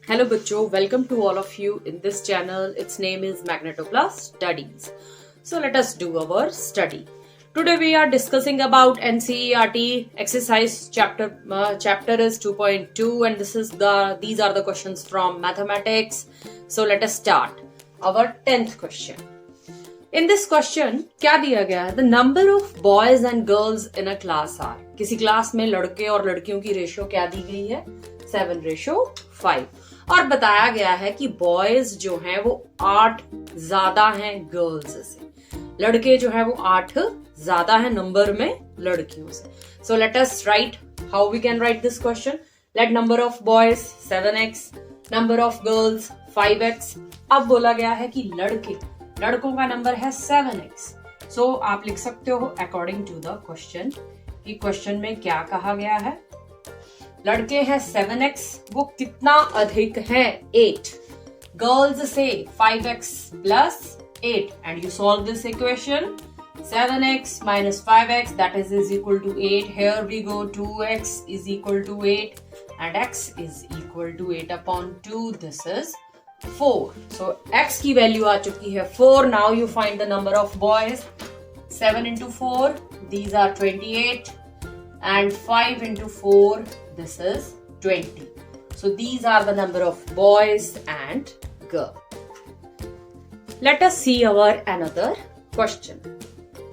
Hello bachcho, welcome to all of you in this channel. Its name is Magnetoplus Studies. So let us do our study. Today we are discussing about NCERT exercise chapter is 2.2 and these are the questions from mathematics. So let us start our 10th question. In this question क्या दिया गया है? The number of boys and girls in a class are. किसी class में लड़के और लड़कियों की रेशो क्या दी गई है? 7:5 और बताया गया है कि बॉयज जो हैं वो 8 ज्यादा हैं गर्ल्स से, लड़के जो हैं वो 8 ज्यादा हैं नंबर में लड़कियों से. So let us write how we can write this question. Let number of boys 7x, number of girls 5x. अब बोला गया है कि लड़कों का नंबर है 7x. सो आप लिख सकते हो अकॉर्डिंग टू द क्वेश्चन कि क्वेश्चन में क्या कहा गया है. लड़के हैं 7x, वो कितना अधिक है? 8. गर्ल्स से 5x plus 8 and you solve this equation. 7x minus 5x that is equal to 8. Here we go, 2x is equal to 8 and x is equal to 8 upon 2. This is 4. So x की value आ चुकी है 4. Now you find the number of boys. 7 into 4, these are 28 and 5 into 4, this is 20. So these are the number of boys and girls. Let us see our another question.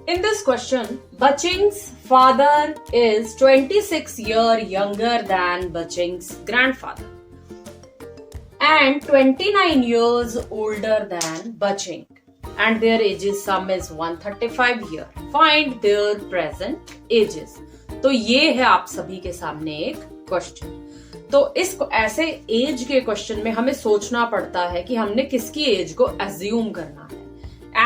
In this question, Baching's father is 26 years younger than Baching's grandfather and 29 years older than Baching, and their ages sum is 135 years. Find their present ages. तो ये है आप सभी के सामने एक question. तो इस ऐसे एज के क्वेश्चन में हमें सोचना पड़ता है कि हमने किसकी एज को अज्यूम करना है.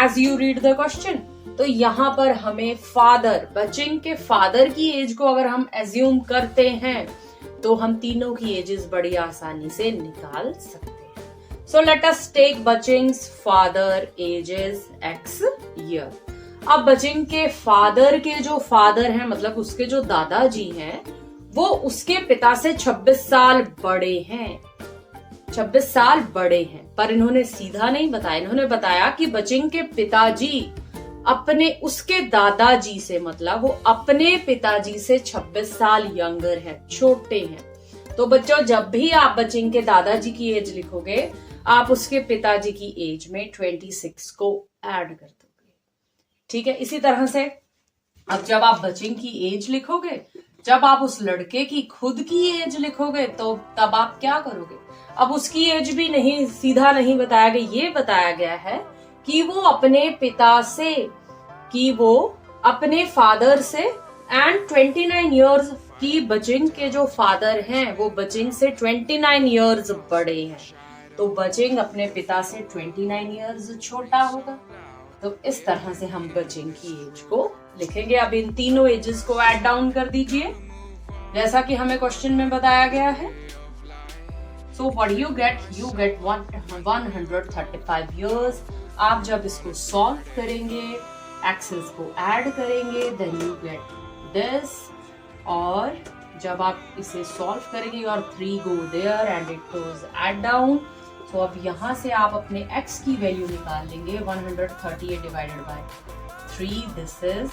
As you read the question, तो यहाँ पर हमें फादर, बचिंग के फादर की एज को अगर हम अज्यूम करते हैं तो हम तीनों की एजेस बड़ी आसानी से निकाल सकते हैं. सो लेट अस टेक बचिंग्स फादर एजेस x ईयर. अब बचिंग के फादर के जो फादर हैं, मतलब उसके जो दादाजी हैं, वो उसके पिता से 26 साल बड़े हैं. 26 साल बड़े हैं, पर इन्होंने सीधा नहीं बताया. इन्होंने बताया कि बचिंग के पिताजी अपने उसके दादाजी से, मतलब वो अपने पिताजी से 26 साल यंगर है, छोटे हैं. तो बच्चों, जब भी आप बचिंग के दादाजी की एज लिखोगे, आप उसके पिताजी की एज में 26 को ऐड कर दोगे. ठीक है. इसी तरह से अब जब आप बचिंग की एज लिखोगे, जब आप उस लड़के की खुद की एज लिखोगे, तो तब आप क्या करोगे? अब उसकी एज भी नहीं, सीधा नहीं बताया गया. ये बताया गया है कि वो अपने पिता से, कि वो अपने फादर से, एंड 29 इयर्स की बचिंग के जो फादर हैं वो बचिंग से 29 इयर्स बड़े हैं. तो बचिंग अपने पिता से 29 इयर्स छोटा होगा. तो इस तरह से हम बचिंग की एज को लिखेंगे. अब इन तीनों एजेस को ऐड डाउन कर दीजिए जैसा कि हमें क्वेश्चन में बताया गया है. So what you get 135 years. आप जब इसको सॉल्व करेंगे, एक्सेस को ऐड करेंगे, देन यू गेट दिस. और जब आप इसे सॉल्व करेंगे और 3 go there and it goes add down. तो अब यहां से आप अपने x की वैल्यू निकाल लेंगे. 138 divided by 3, this is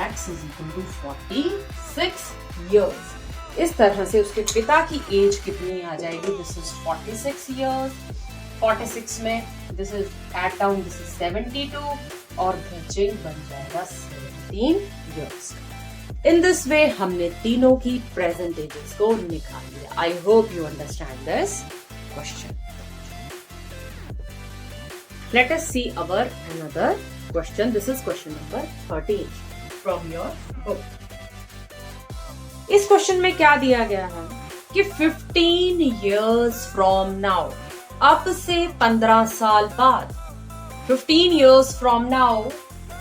x is equal to 46 years. इस तरह से उसके पिता की एज कितनी आ जाएगी? This is 46 years. 46 में this is add down, this is 72 और बचिंग बन जाएगा 17 इयर्स. इन दिस वे हमने तीनों की प्रेजेंट एजेस को निकाल लिया. I hope you understand this question. Let us see our another question. This is question number 13 from your book. इस क्वेश्चन में क्या दिया गया है कि 15 years फ्रॉम नाउ, अब से 15 साल बाद, 15 years from now,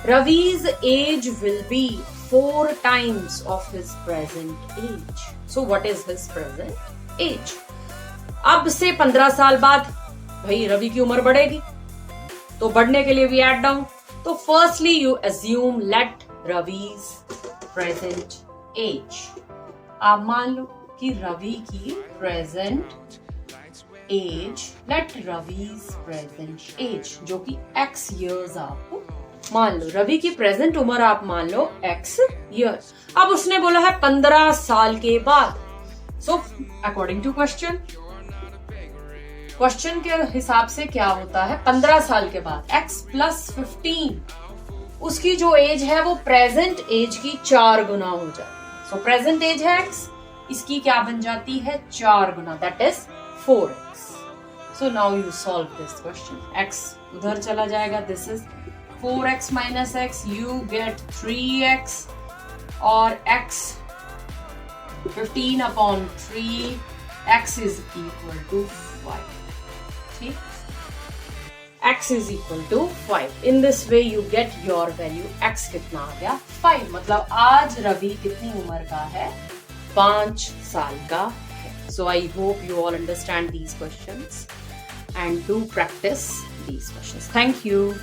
Ravi's age will be 4 times of his present age. So what is his present age? अब से 15 साल बाद भाई रवि की उम्र बढ़ेगी, तो बढ़ने के लिए भी ऐड डाउन. तो firstly you assume let Ravi's present age. आप मान लो कि रवि की present age, let Ravi's present age, जो कि x years आप मान लो, रवि की प्रेजेंट उम्र आप मान लो x ईयर। अब उसने बोला है 15 साल के बाद, सो अकॉर्डिंग टू क्वेश्चन के हिसाब से क्या होता है, 15 साल के बाद x प्लस 15, उसकी जो एज है वो प्रेजेंट एज की 4 गुना हो जाए। सो प्रेजेंट एज है x, इसकी क्या बन जाती है 4 गुना, that is 4x। So now you solve this question, x उधर चला जाएगा, this is 4x minus x, you get 3x, और x 15 upon 3, x is equal to 5. ठीक, x is equal to 5. In this way you get your value, x कितना आ गया 5, मतलब आज रवि कितनी उम्र का है, 5 साल का है। So I hope you all understand these questions and do practice these questions. Thank you.